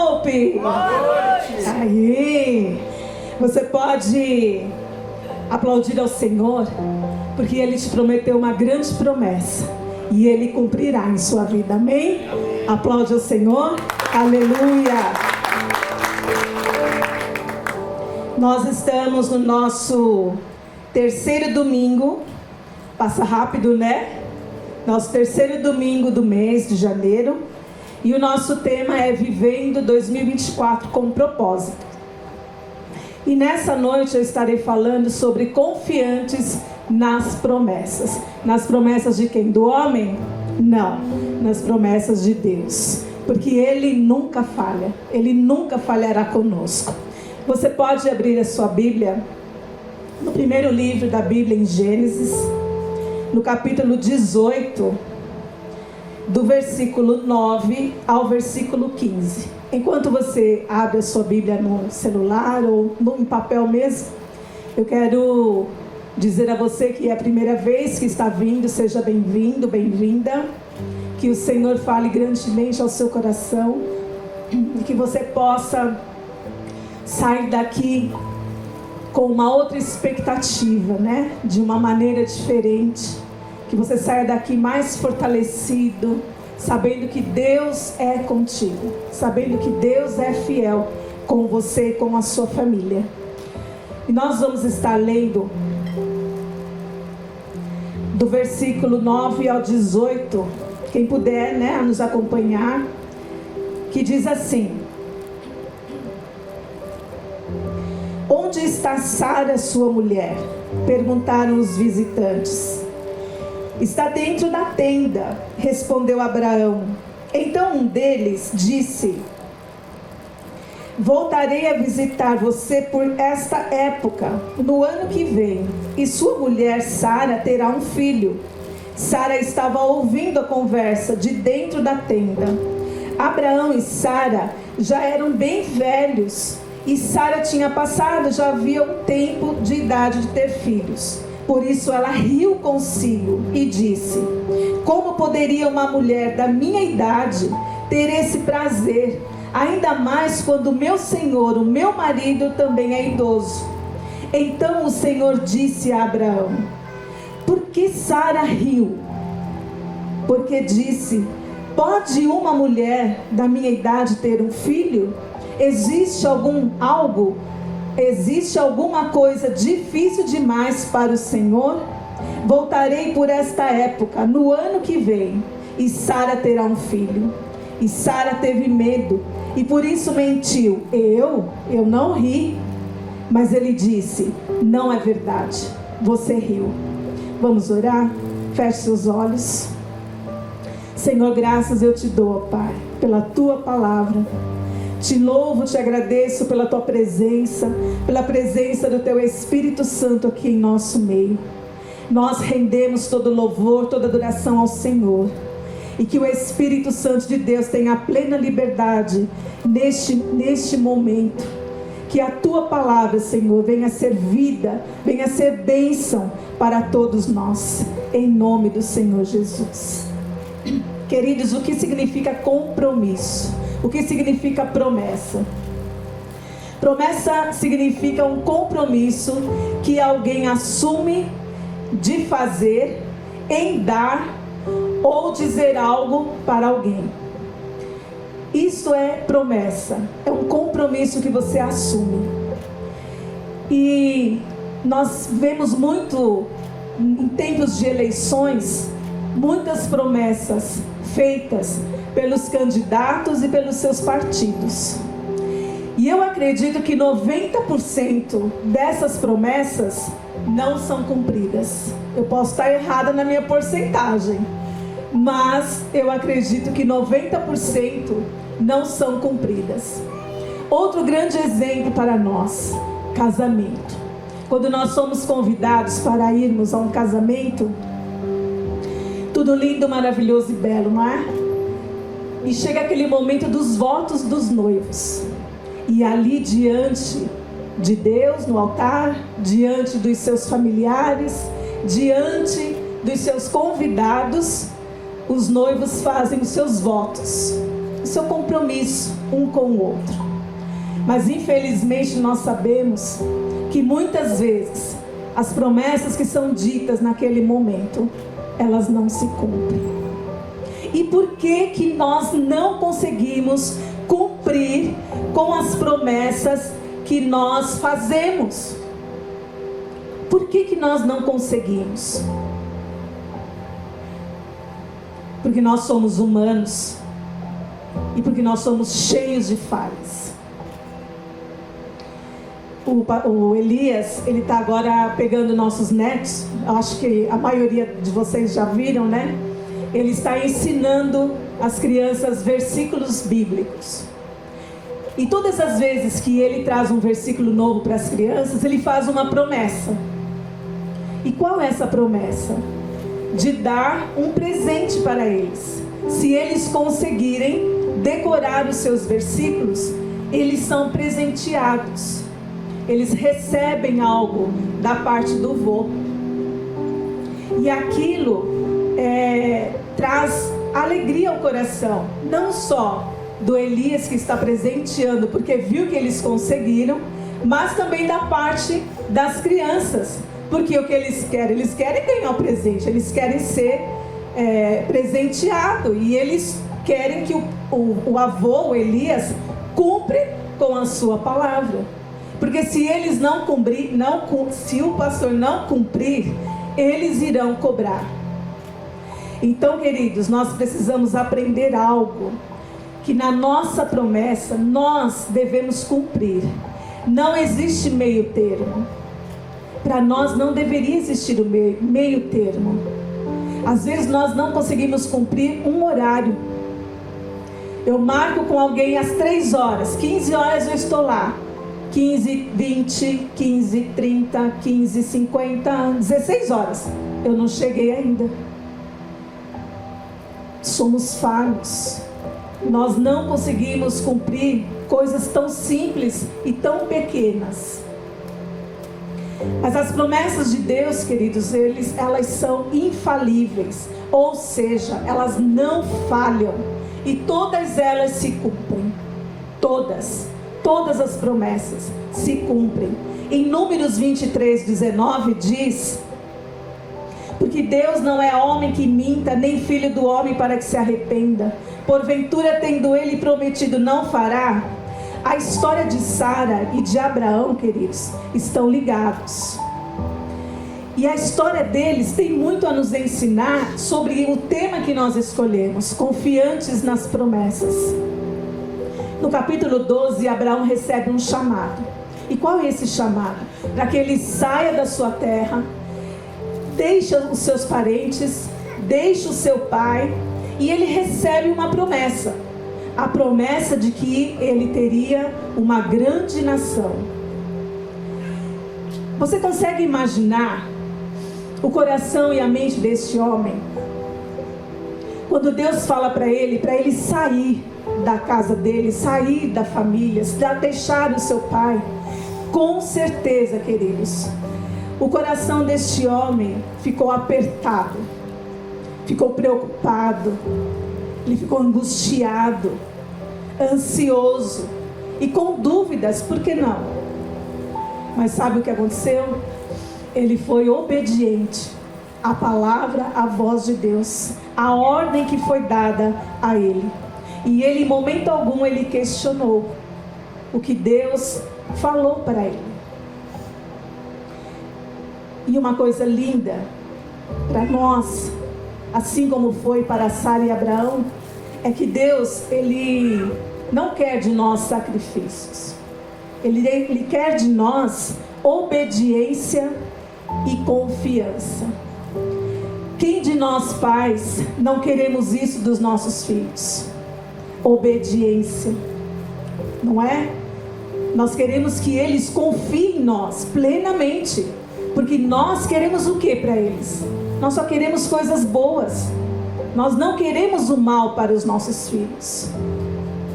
Hope! Boa noite! Aí, você pode aplaudir ao Senhor, porque Ele te prometeu uma grande promessa e Ele cumprirá em sua vida, amém? Aplaude ao Senhor, aleluia! Nós estamos no nosso terceiro domingo, passa rápido, né? Nosso terceiro domingo do mês de janeiro, e o nosso tema é Vivendo 2024 com propósito. E nessa noite eu estarei falando sobre confiantes nas promessas. Nas promessas de quem? Do homem? Não, nas promessas de Deus. Porque Ele nunca falha, Ele nunca falhará conosco. Você pode abrir a sua Bíblia no primeiro livro da Bíblia, em Gênesis, no capítulo 18, do versículo 9 ao versículo 15. Enquanto você abre a sua Bíblia no celular ou em papel mesmo, eu quero dizer a você que é a primeira vez que está vindo, seja bem-vindo, bem-vinda. Que o Senhor fale grandemente ao seu coração e que você possa sair daqui com uma outra expectativa, né? De uma maneira diferente. Que você saia daqui mais fortalecido, sabendo que Deus é contigo, sabendo que Deus é fiel com você e com a sua família. E nós vamos estar lendo do versículo 9 ao 18, quem puder, né, nos acompanhar, que diz assim: Onde está Sara, sua mulher? Perguntaram os visitantes. Está dentro da tenda, respondeu Abraão. Então um deles disse: Voltarei a visitar você por esta época, no ano que vem, e sua mulher Sara terá um filho. Sara estava ouvindo a conversa de dentro da tenda. Abraão e Sara já eram bem velhos, e Sara tinha passado, já havia um tempo de idade de ter filhos. Por isso ela riu consigo e disse: Como poderia uma mulher da minha idade ter esse prazer, ainda mais quando meu senhor, o meu marido, também é idoso? Então o Senhor disse a Abraão: Por que Sara riu? Porque disse: Pode uma mulher da minha idade ter um filho? Existe alguma coisa difícil demais para o Senhor? Voltarei por esta época, no ano que vem, e Sara terá um filho. E Sara teve medo, e por isso mentiu. Eu não ri. Mas ele disse: Não é verdade, você riu. Vamos orar? Feche seus olhos. Senhor, graças eu te dou, Pai, pela tua palavra. Te louvo, te agradeço pela tua presença, pela presença do teu Espírito Santo aqui em nosso meio. Nós rendemos todo louvor, toda adoração ao Senhor. E que o Espírito Santo de Deus tenha plena liberdade neste momento. Que a tua palavra, Senhor, venha ser vida, venha ser bênção para todos nós. Em nome do Senhor Jesus. Queridos, o que significa compromisso? O que significa promessa? Promessa significa um compromisso que alguém assume de fazer, em dar ou dizer algo para alguém. Isso é promessa, é um compromisso que você assume. E nós vemos muito, em tempos de eleições, muitas promessas feitas pelos candidatos e pelos seus partidos. E eu acredito que 90% dessas promessas não são cumpridas. Eu posso estar errada na minha porcentagem, mas eu acredito que 90% não são cumpridas. Outro grande exemplo para nós: casamento. Quando nós somos convidados para irmos a um casamento, tudo lindo, maravilhoso e belo, não é? E chega aquele momento dos votos dos noivos. E ali diante de Deus, no altar, diante dos seus familiares, diante dos seus convidados, os noivos fazem os seus votos. seu compromisso um com o outro. Mas infelizmente nós sabemos que muitas vezes as promessas que são ditas naquele momento, elas não se cumprem. E por que nós não conseguimos cumprir com as promessas que nós fazemos? Por que nós não conseguimos? Porque nós somos humanos e porque nós somos cheios de falhas. O Elias, ele está agora pegando nossos netos. Eu acho que a maioria de vocês já viram, né? Ele está ensinando as crianças versículos bíblicos. E todas as vezes que ele traz um versículo novo para as crianças, ele faz uma promessa. E qual é essa promessa? De dar um presente para eles. Se eles conseguirem decorar os seus versículos, eles são presenteados. Eles recebem algo da parte do vô. E aquilo traz alegria ao coração. Não só do Elias, que está presenteando porque viu que eles conseguiram, mas também da parte das crianças. Porque o que eles querem ganhar o presente, eles querem ser presenteados, e eles querem que o avô, o Elias, cumpre com a sua palavra. Porque se eles não cumprir, se o pastor não cumprir, eles irão cobrar. Então, queridos, nós precisamos aprender algo, que na nossa promessa nós devemos cumprir. Não existe meio termo. Para nós não deveria existir o meio termo. Às vezes nós não conseguimos cumprir um horário. Eu marco com alguém às 3 horas, 15 horas eu estou lá. 15, 20, 15, 30, 15, 50, 16 horas. Eu não cheguei ainda. Somos falhos. Nós não conseguimos cumprir coisas tão simples e tão pequenas. Mas as promessas de Deus, queridos, elas são infalíveis. Ou seja, elas não falham. E todas elas se cumprem. Todas as promessas se cumprem. Em Números 23, 19 diz: porque Deus não é homem que minta, nem filho do homem para que se arrependa. Porventura, tendo ele prometido, não fará? A história de Sara e de Abraão, queridos, estão ligados. E a história deles tem muito a nos ensinar sobre o tema que nós escolhemos: confiantes nas promessas. No capítulo 12, Abraão recebe um chamado. E qual é esse chamado? Para que ele saia da sua terra, deixe os seus parentes, deixe o seu pai, e ele recebe uma promessa. A promessa de que ele teria uma grande nação. Você consegue imaginar o coração e a mente deste homem? Quando Deus fala para ele sair da casa dele, sair da família, deixar o seu pai. Com certeza, queridos, o coração deste homem ficou apertado, ficou preocupado, ele ficou angustiado, ansioso e com dúvidas, por que não? Mas sabe o que aconteceu? Ele foi obediente à palavra, à voz de Deus, à ordem que foi dada a ele. E ele, em momento algum, ele questionou o que Deus falou para ele. E uma coisa linda para nós, assim como foi para Sara e Abraão, é que Deus, ele não quer de nós sacrifícios. Ele quer de nós obediência e confiança. Quem de nós pais não queremos isso dos nossos filhos? Obediência, não é? Nós queremos que eles confiem em nós plenamente, porque nós queremos o que para eles? Nós só queremos coisas boas. Nós não queremos o mal para os nossos filhos.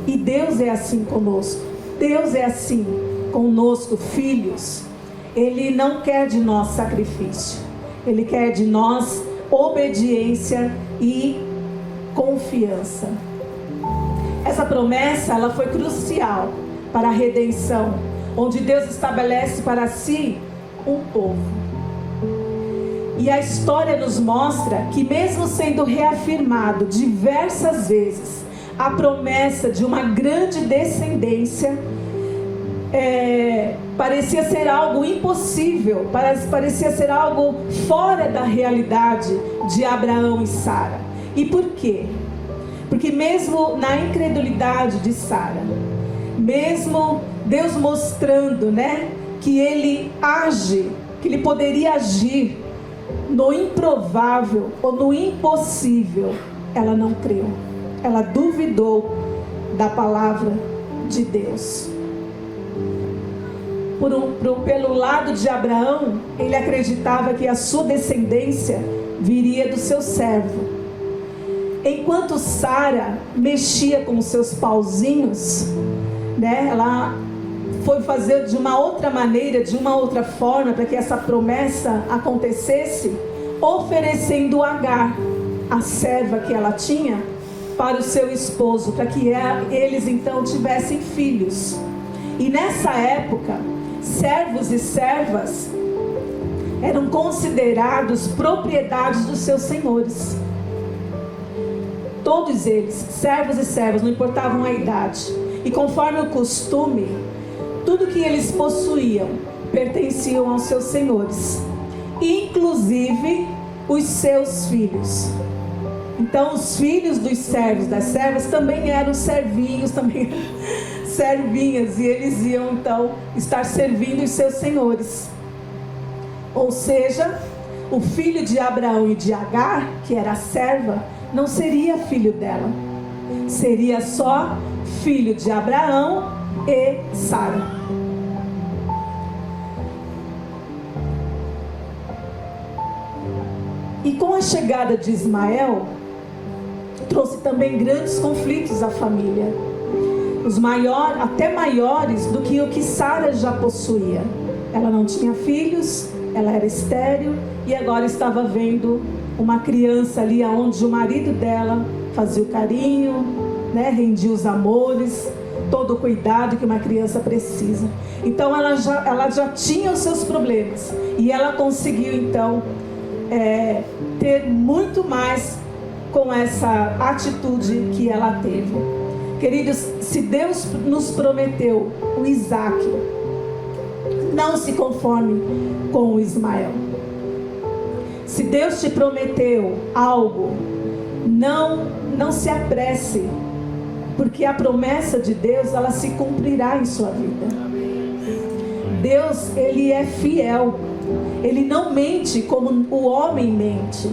E Deus é assim conosco. Deus é assim conosco, filhos. Ele não quer de nós sacrifício. Ele quer de nós obediência e confiança. Essa promessa, ela foi crucial para a redenção, onde Deus estabelece para si um povo. E a história nos mostra que, mesmo sendo reafirmado diversas vezes a promessa de uma grande descendência, parecia ser algo impossível, parecia ser algo fora da realidade de Abraão e Sara. E por quê? Porque mesmo na incredulidade de Sara, mesmo Deus mostrando, que Ele age, que Ele poderia agir no improvável ou no impossível, ela não creu. Ela duvidou da palavra de Deus. Pelo lado de Abraão, ele acreditava que a sua descendência viria do seu servo. Enquanto Sara mexia com os seus pauzinhos, ela foi fazer de uma outra maneira, de uma outra forma, para que essa promessa acontecesse, oferecendo Agar, a serva que ela tinha, para o seu esposo, para que eles então tivessem filhos. E nessa época, servos e servas eram considerados propriedades dos seus senhores. Todos eles, servos e servas, não importavam a idade. E conforme o costume, tudo que eles possuíam pertenciam aos seus senhores, inclusive os seus filhos. Então os filhos dos servos, das servas, também eram servinhos, também servinhas, e eles iam então estar servindo os seus senhores. Ou seja, o filho de Abraão e de Agar, que era a serva, não seria filho dela, seria só filho de Abraão e Sara. E com a chegada de Ismael, trouxe também grandes conflitos à família, até maiores do que o que Sara já possuía. Ela não tinha filhos, ela era estéril, e agora estava vendo uma criança ali onde o marido dela fazia o carinho, rendia os amores, todo o cuidado que uma criança precisa. Então ela já tinha os seus problemas, e ela conseguiu então ter muito mais com essa atitude que ela teve. Queridos, se Deus nos prometeu o Isaac, não se conforme com o Ismael. Se Deus te prometeu algo, não se apresse, porque a promessa de Deus, ela se cumprirá em sua vida. Deus, Ele é fiel. Ele não mente como o homem mente.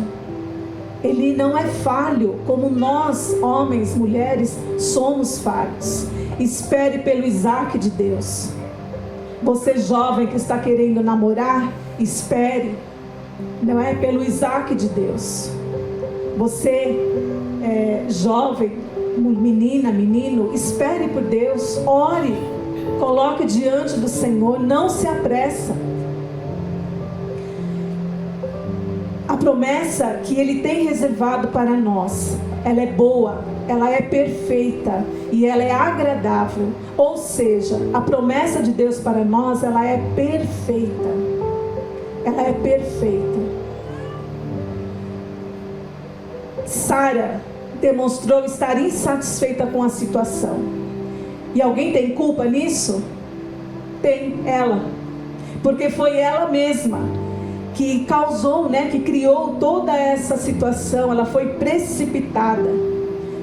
Ele não é falho como nós, homens, mulheres, somos falhos. Espere pelo Isaac de Deus. Você jovem que está querendo namorar, espere. Não é pelo Isaac de Deus. Você jovem, menina, menino, espere por Deus, ore, coloque diante do Senhor, não se apressa. A promessa que Ele tem reservado para nós, ela é boa, ela é perfeita e ela é agradável. Ou seja, a promessa de Deus para nós, ela é perfeita. Ela é perfeita. Sara demonstrou estar insatisfeita com a situação. E alguém tem culpa nisso? Tem, ela. Porque foi ela mesma que causou, que criou toda essa situação. Ela foi precipitada,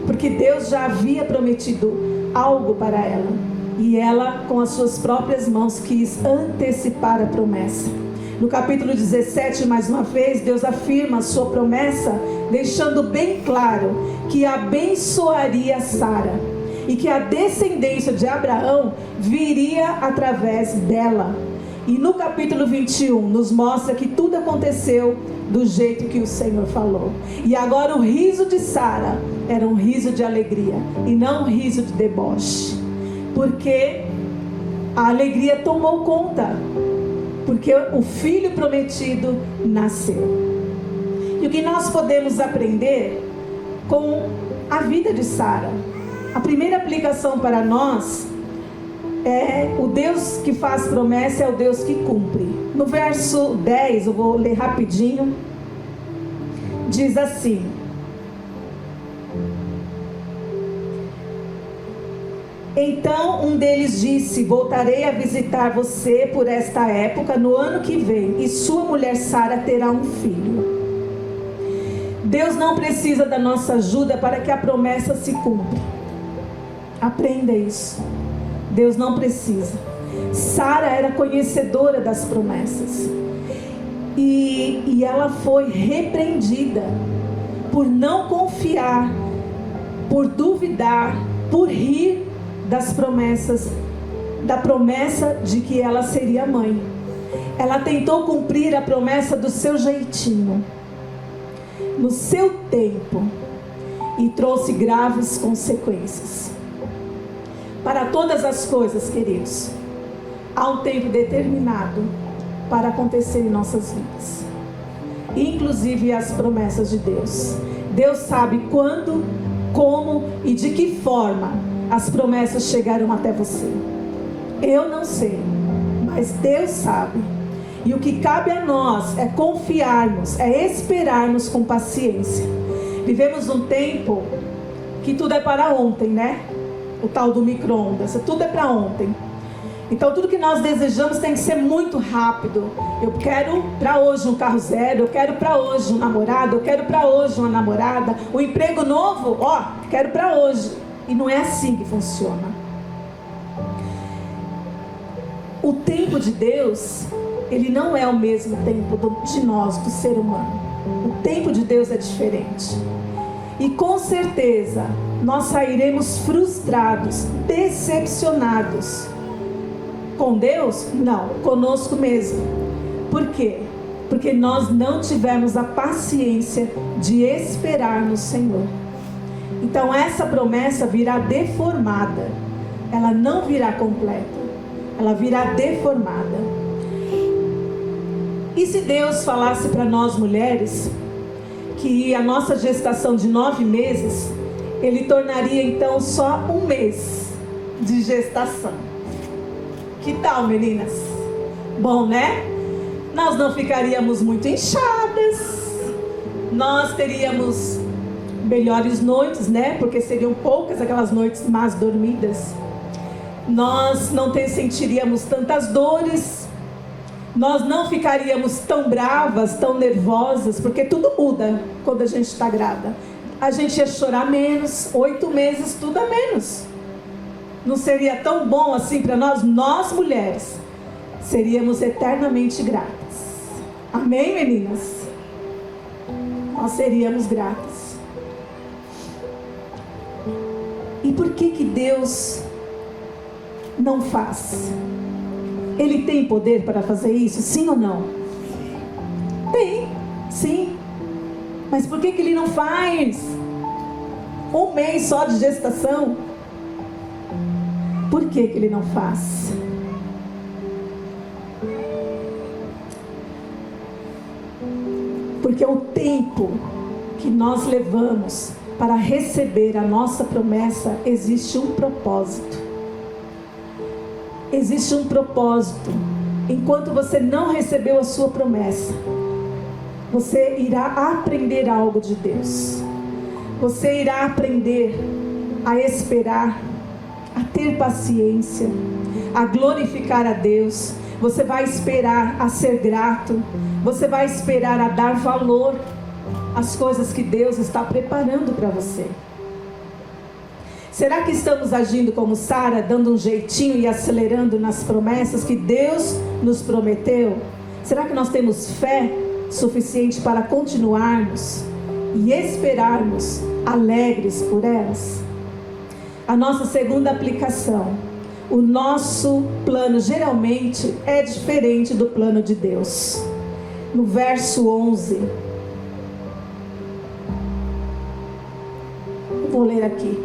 porque Deus já havia prometido algo para ela, e ela com as suas próprias mãos quis antecipar a promessa. No capítulo 17, mais uma vez, Deus afirma a sua promessa, deixando bem claro que abençoaria Sara, e que a descendência de Abraão viria através dela. E no capítulo 21 nos mostra que tudo aconteceu do jeito que o Senhor falou. E agora o riso de Sara era um riso de alegria e não um riso de deboche, porque a alegria tomou conta, porque o filho prometido nasceu. E o que nós podemos aprender com a vida de Sara? A primeira aplicação para nós é: o Deus que faz promessa é o Deus que cumpre. No verso 10, eu vou ler rapidinho, diz assim: então um deles disse: voltarei a visitar você por esta época no ano que vem, e sua mulher Sara terá um filho. Deus não precisa da nossa ajuda para que a promessa se cumpra. Aprenda isso. Deus não precisa. Sara era conhecedora das promessas. E ela foi repreendida por não confiar, por duvidar, por rir das promessas, da promessa de que ela seria mãe. Ela tentou cumprir a promessa do seu jeitinho, no seu tempo, e trouxe graves consequências. Para todas as coisas, queridos, há um tempo determinado para acontecer em nossas vidas, inclusive as promessas de Deus. Deus sabe quando, como e de que forma as promessas chegarão até você. Eu não sei, mas Deus sabe. E o que cabe a nós é confiarmos, é esperarmos com paciência. Vivemos um tempo que tudo é para ontem, né? O tal do micro-ondas, tudo é para ontem. Então tudo que nós desejamos tem que ser muito rápido. Eu quero para hoje um carro zero, eu quero para hoje um namorado, eu quero para hoje uma namorada, um emprego novo, quero para hoje. E não é assim que funciona. O tempo de Deus, ele não é o mesmo tempo de nós, do ser humano. O tempo de Deus é diferente. E com certeza nós sairemos frustrados, decepcionados. Com Deus? Não, conosco mesmo. Por quê? Porque nós não tivemos a paciência de esperar no Senhor. Então essa promessa virá deformada. Ela não virá completa. Ela virá deformada. E se Deus falasse para nós mulheres que a nossa gestação de 9 meses, Ele tornaria então só 1 mês de gestação? Que tal, meninas? Bom, né? Nós não ficaríamos muito inchadas, nós teríamos melhores noites, né? Porque seriam poucas aquelas noites más dormidas. Nós não sentiríamos tantas dores, nós não ficaríamos tão bravas, tão nervosas, porque tudo muda quando a gente está grávida. A gente ia chorar menos, 8 meses, tudo a menos. Não seria tão bom assim para nós? Nós mulheres seríamos eternamente gratas. Amém, meninas? Nós seríamos gratas. E por que Deus não faz? Ele tem poder para fazer isso? Sim ou não? Tem, sim. Mas por que Ele não faz? 1 mês só de gestação? Por que Ele não faz? Porque o tempo que nós levamos para receber a nossa promessa, existe um propósito. Existe um propósito. Enquanto você não recebeu a sua promessa, você irá aprender algo de Deus. Você irá aprender a esperar, a ter paciência, a glorificar a Deus. Você vai esperar a ser grato. Você vai esperar a dar valor às coisas que Deus está preparando para você. Será que estamos agindo como Sara, dando um jeitinho e acelerando nas promessas que Deus nos prometeu? Será que nós temos fé suficiente para continuarmos e esperarmos alegres por elas? A nossa segunda aplicação: o nosso plano geralmente é diferente do plano de Deus. No verso 11, vou ler aqui.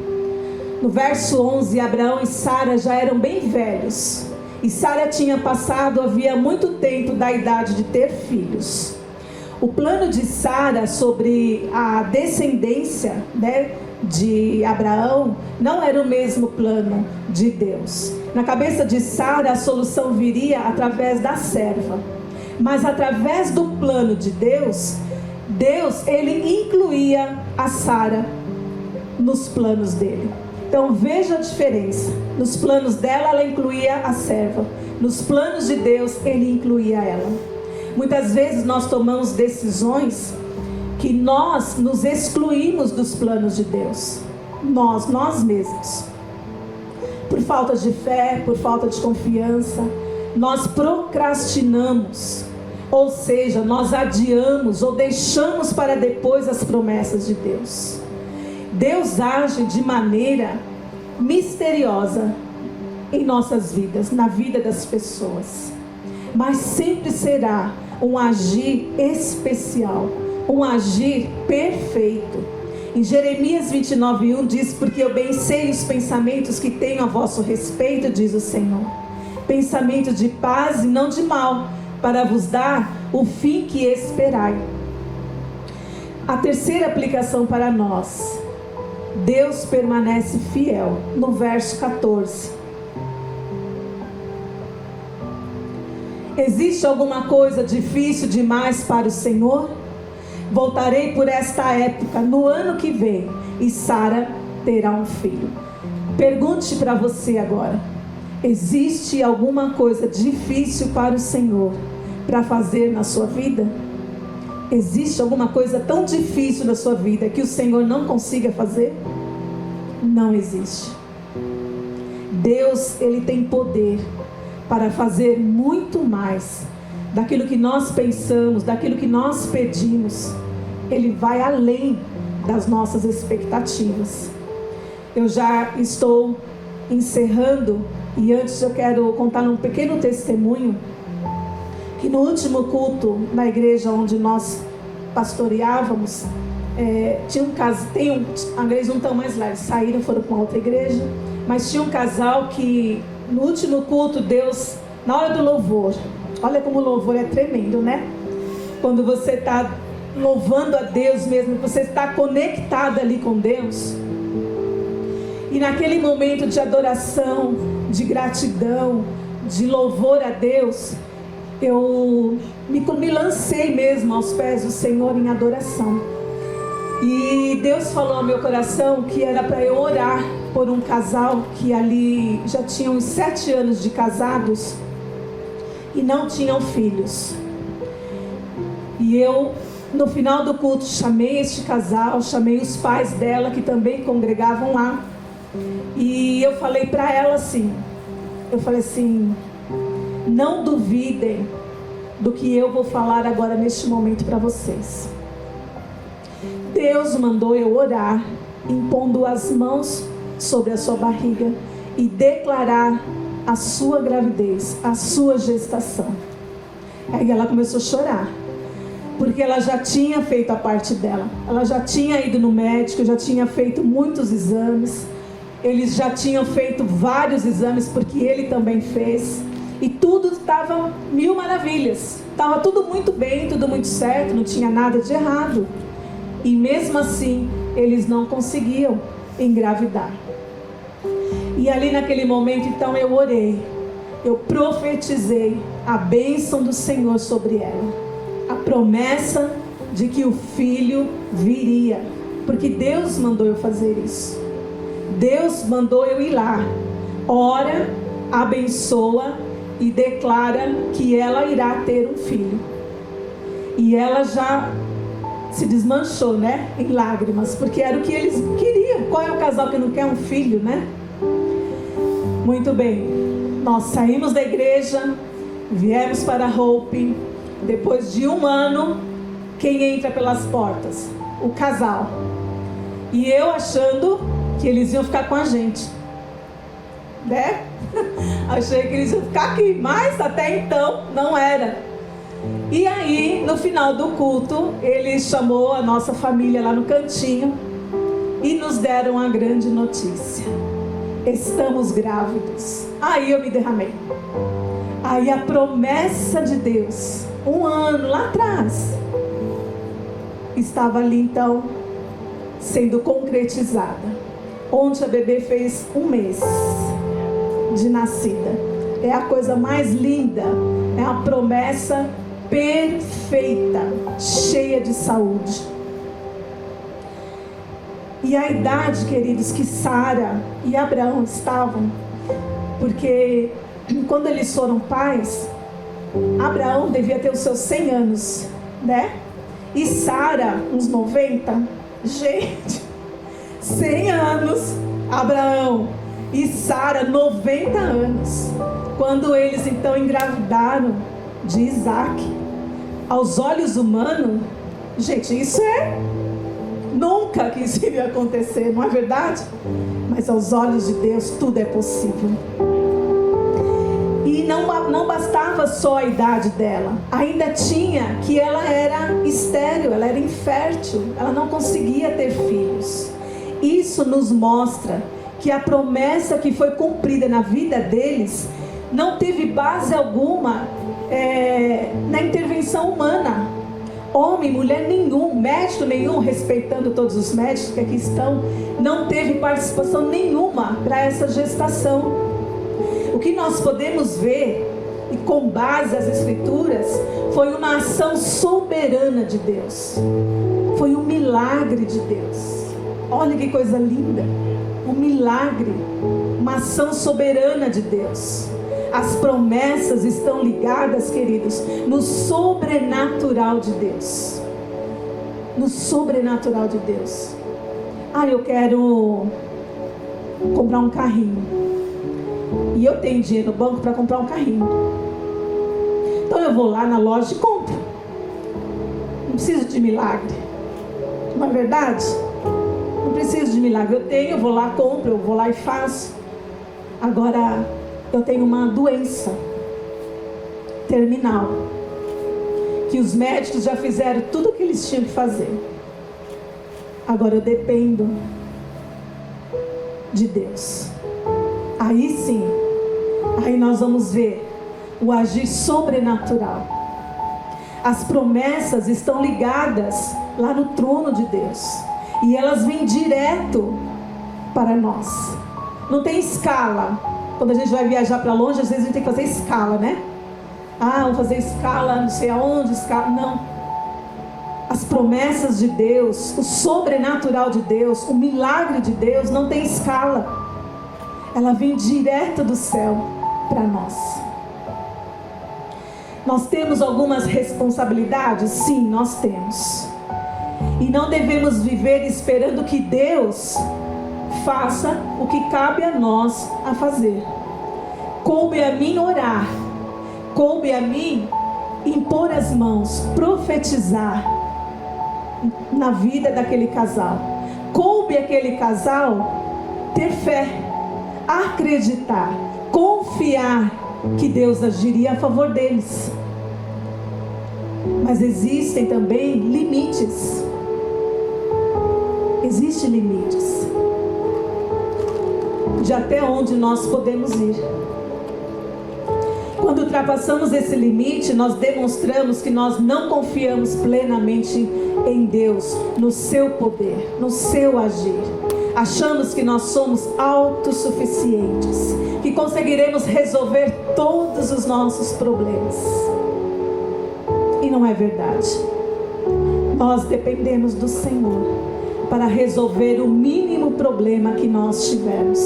No verso 11, Abraão e Sara já eram bem velhos. E Sara tinha passado havia muito tempo da idade de ter filhos. O plano de Sara sobre a descendência, né, de Abraão não era o mesmo plano de Deus. Na cabeça de Sara, a solução viria através da serva. Mas através do plano de Deus, ele incluía a Sara nos planos dele. Então veja a diferença. Nos planos dela, ela incluía a serva. Nos planos de Deus, ele incluía ela. Muitas vezes nós tomamos decisões que nós nos excluímos dos planos de Deus. Nós mesmos. Por falta de fé, por falta de confiança, nós procrastinamos. Ou seja, nós adiamos ou deixamos para depois as promessas de Deus. Deus age de maneira misteriosa em nossas vidas, na vida das pessoas. Mas sempre será um agir especial, um agir perfeito. Em Jeremias 29:1 diz: porque eu bem sei os pensamentos que tenho a vosso respeito, diz o Senhor. Pensamento de paz e não de mal, para vos dar o fim que esperai. A terceira aplicação para nós: Deus permanece fiel. No verso 14. Existe alguma coisa difícil demais para o Senhor? Voltarei por esta época, no ano que vem, e Sara terá um filho. Pergunte para você agora: existe alguma coisa difícil para o Senhor para fazer na sua vida? Existe alguma coisa tão difícil na sua vida que o Senhor não consiga fazer? Não existe. Deus, ele tem poder para fazer muito mais daquilo que nós pensamos, daquilo que nós pedimos. Ele vai além das nossas expectativas. Eu já estou encerrando, e antes eu quero contar um pequeno testemunho, que no último culto na igreja onde nós pastoreávamos, tinha um casal, a igreja não estão mais lá, eles saíram, foram para uma outra igreja, mas tinha um casal que no último culto, Deus, na hora do louvor, olha como o louvor é tremendo, né? Quando você está louvando a Deus mesmo, você está conectado ali com Deus, e naquele momento de adoração, de gratidão, de louvor a Deus, eu me lancei mesmo aos pés do Senhor em adoração. E Deus falou ao meu coração que era para eu orar por um casal que ali já tinham uns 7 anos de casados e não tinham filhos. E eu, no final do culto, chamei este casal, chamei os pais dela que também congregavam lá. E eu falei para ela assim, não duvidem do que eu vou falar agora neste momento para vocês. Deus mandou eu orar, impondo as mãos sobre a sua barriga e declarar a sua gravidez, a sua gestação. Aí ela começou a chorar, porque ela já tinha feito a parte dela. Ela já tinha ido no médico, já tinha feito muitos exames. Eles já tinham feito vários exames, porque ele também fez. E tudo estava mil maravilhas. Estava tudo muito bem, tudo muito certo, não tinha nada de errado. E mesmo assim, eles não conseguiam engravidar. E ali naquele momento, então, eu orei. Eu profetizei a bênção do Senhor sobre ela. A promessa de que o filho viria. Porque Deus mandou eu fazer isso. Deus mandou eu ir lá. Ora, abençoa e declara que ela irá ter um filho. E ela já se desmanchou, né? Em lágrimas, porque era o que eles queriam. Qual é o casal que não quer um filho, né? Muito bem. Nós saímos da igreja, viemos para Hope. Depois de 1 ano, quem entra pelas portas? O casal. E eu achando que eles iam ficar com a gente, né? Achei que eles iam ficar aqui, mas até então não era. E aí, no final do culto, ele chamou a nossa família lá no cantinho e nos deram a grande notícia: estamos grávidos. Aí eu me derramei. Aí a promessa de Deus, 1 ano lá atrás, estava ali então sendo concretizada. Ontem a bebê fez 1 mês de nascida. É a coisa mais linda, é a promessa perfeita, cheia de saúde. E a idade, queridos, que Sara e Abraão estavam, porque quando eles foram pais, Abraão devia ter os seus 100 anos, né? E Sara, uns 90. Gente, 100 anos, Abraão e Sara, 90 anos. Quando eles então engravidaram de Isaac, aos olhos humanos, gente, isso nunca que isso iria acontecer, não é verdade? Mas aos olhos de Deus tudo é possível. E não bastava só a idade dela, ainda tinha que ela era estéril, ela era infértil, ela não conseguia ter filhos. Isso nos mostra que a promessa que foi cumprida na vida deles não teve base alguma na intervenção humana. Homem, mulher nenhum, médico nenhum, respeitando todos os médicos que aqui estão, não teve participação nenhuma para essa gestação. O que nós podemos ver, e com base nas Escrituras, foi uma ação soberana de Deus. Foi um milagre de Deus. Olha que coisa linda. Um milagre, uma ação soberana de Deus. As promessas estão ligadas, queridos, no sobrenatural de Deus. No sobrenatural de Deus. Eu quero comprar um carrinho. E eu tenho dinheiro no banco para comprar um carrinho. Então eu vou lá na loja e compro. Não preciso de milagre. Não é verdade? Não preciso de milagre. Eu vou lá, compro, eu vou lá e faço. Agora, eu tenho uma doença terminal, que os médicos já fizeram tudo o que eles tinham que fazer. Agora eu dependo de Deus. Aí sim, aí nós vamos ver o agir sobrenatural. As promessas estão ligadas lá no trono de Deus, e elas vêm direto para nós. Não tem escala. Quando a gente vai viajar para longe, às vezes a gente tem que fazer escala, né? Vou fazer escala, não sei aonde, escala. Não. As promessas de Deus, o sobrenatural de Deus, o milagre de Deus não tem escala. Ela vem direto do céu para nós. Nós temos algumas responsabilidades? Sim, nós temos. E não devemos viver esperando que Deus faça o que cabe a nós a fazer. Coube a mim orar. Coube a mim impor as mãos, profetizar na vida daquele casal. Coube aquele casal ter fé, acreditar, confiar que Deus agiria a favor deles. Mas existem também limites. Existem limites de até onde nós podemos ir. Quando ultrapassamos esse limite, nós demonstramos que nós não confiamos plenamente em Deus, no seu poder, no seu agir. Achamos que nós somos autossuficientes, que conseguiremos resolver todos os nossos problemas. E não é verdade. Nós dependemos do Senhor para resolver o mínimo problema que nós tivermos.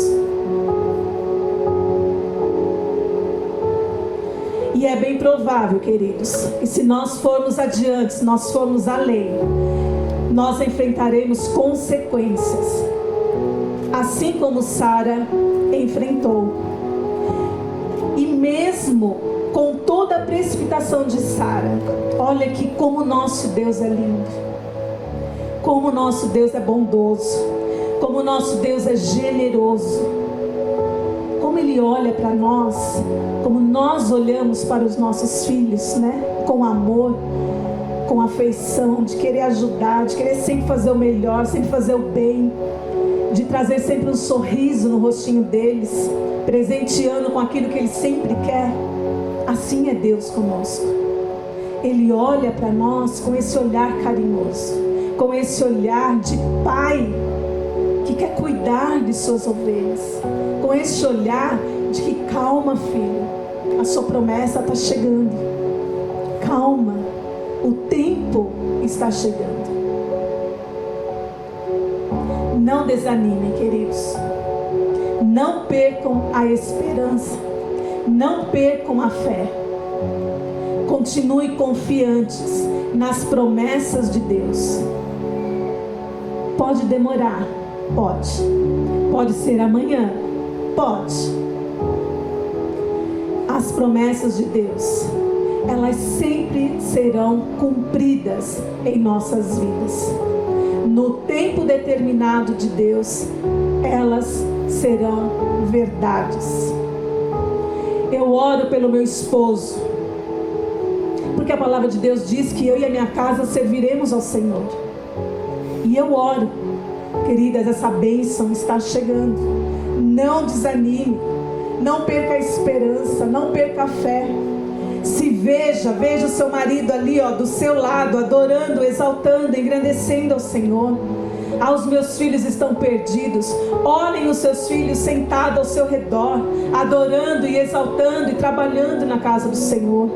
E é bem provável, queridos, que se nós formos adiante, se nós formos além, nós enfrentaremos consequências, assim como Sara enfrentou. E mesmo com toda a precipitação de Sara, olha aqui como o nosso Deus é lindo, como o nosso Deus é bondoso, como o nosso Deus é generoso, como Ele olha para nós, como nós olhamos para os nossos filhos, né? Com amor, com afeição, de querer ajudar, de querer sempre fazer o melhor, sempre fazer o bem, de trazer sempre um sorriso no rostinho deles, presenteando com aquilo que Ele sempre quer. Assim é Deus conosco. Ele olha para nós com esse olhar carinhoso, com esse olhar de pai que quer cuidar de suas ovelhas, com esse olhar de que calma, filho, a sua promessa está chegando, calma, o tempo está chegando. Não desanimem, queridos, não percam a esperança, não percam a fé, continuem confiantes nas promessas de Deus. Pode demorar, pode ser amanhã, pode. As promessas de Deus, elas sempre serão cumpridas em nossas vidas. No tempo determinado de Deus, elas serão verdades. Eu oro pelo meu esposo, porque a palavra de Deus diz que eu e a minha casa serviremos ao Senhor. E eu oro, queridas, essa bênção está chegando. Não desanime, não perca a esperança, não perca a fé. Se veja o seu marido ali, do seu lado, adorando, exaltando, engrandecendo ao Senhor. Os meus filhos estão perdidos. Olhem os seus filhos sentados ao seu redor, adorando e exaltando e trabalhando na casa do Senhor.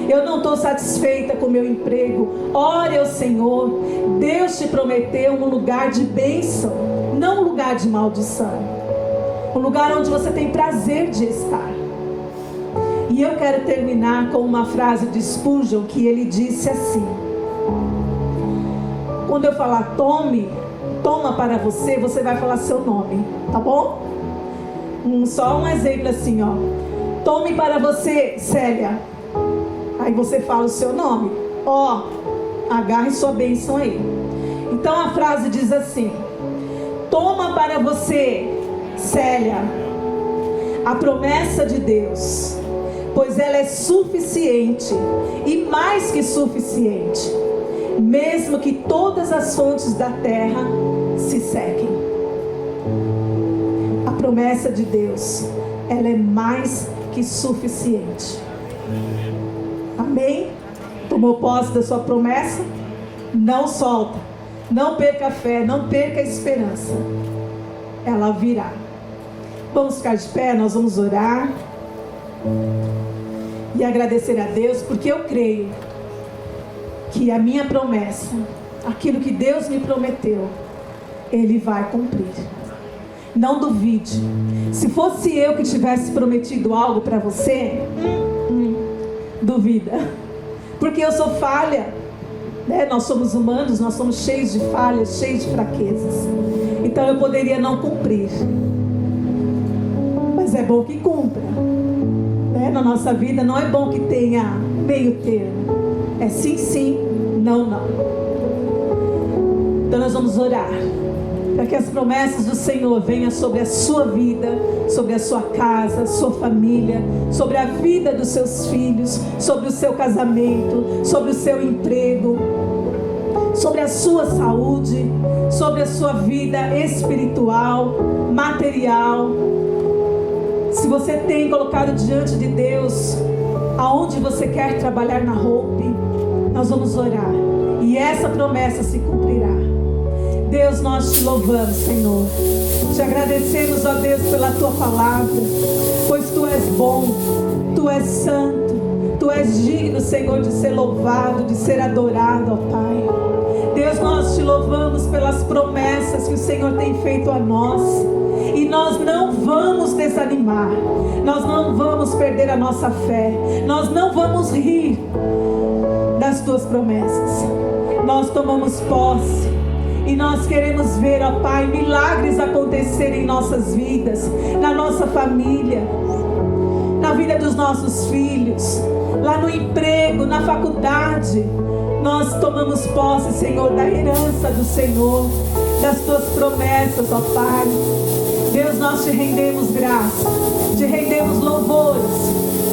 Eu não estou satisfeita com o meu emprego. Ore ao Senhor. Deus te prometeu um lugar de bênção, não um lugar de maldição. Um lugar onde você tem prazer de estar. E eu quero terminar com uma frase de Spurgeon, que ele disse assim: quando eu falar toma para você, você vai falar seu nome, tá bom? Só um exemplo assim, tome para você, Célia. Aí você fala o seu nome. Agarre sua bênção aí. Então a frase diz assim: toma para você, Célia, a promessa de Deus, pois ela é suficiente e mais que suficiente, mesmo que todas as fontes da terra se sequem. A promessa de Deus, ela é mais que suficiente. Amém? Tomou posse da sua promessa? Não solta, não perca a fé, não perca a esperança. Ela virá. Vamos ficar de pé, nós vamos orar e agradecer a Deus, porque eu creio que a minha promessa, aquilo que Deus me prometeu, Ele vai cumprir. Não duvide. Se fosse eu que tivesse prometido algo para você, duvida, porque eu sou falha, né? Nós somos humanos, nós somos cheios de falhas, cheios de fraquezas. Então eu poderia não cumprir, mas é bom que cumpra, né? Na nossa vida não é bom que tenha meio termo. É sim, sim, não, não. Então nós vamos orar para que as promessas do Senhor venham sobre a sua vida, sobre a sua casa, sua família, sobre a vida dos seus filhos, sobre o seu casamento, sobre o seu emprego, sobre a sua saúde, sobre a sua vida espiritual, material. Se você tem colocado diante de Deus aonde você quer trabalhar na Hope, nós vamos orar e essa promessa se cumprirá. Deus, nós te louvamos, Senhor. Te agradecemos, ó Deus, pela tua palavra, pois tu és bom, tu és santo, tu és digno, Senhor, de ser louvado, de ser adorado, ó Pai. Deus, nós te louvamos pelas promessas que o Senhor tem feito a nós. E nós não vamos desanimar, nós não vamos perder a nossa fé, nós não vamos rir das tuas promessas. Nós tomamos posse e nós queremos ver, ó Pai, milagres acontecerem em nossas vidas, na nossa família, na vida dos nossos filhos, lá no emprego, na faculdade. Nós tomamos posse, Senhor, da herança do Senhor, das tuas promessas, ó Pai. Deus, nós te rendemos graça, te rendemos louvores,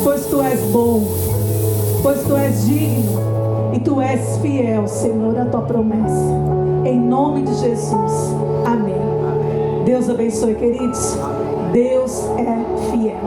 pois tu és bom, pois tu és digno e tu és fiel, Senhor, à tua promessa. Em nome de Jesus, amém. Deus abençoe, queridos. Deus é fiel.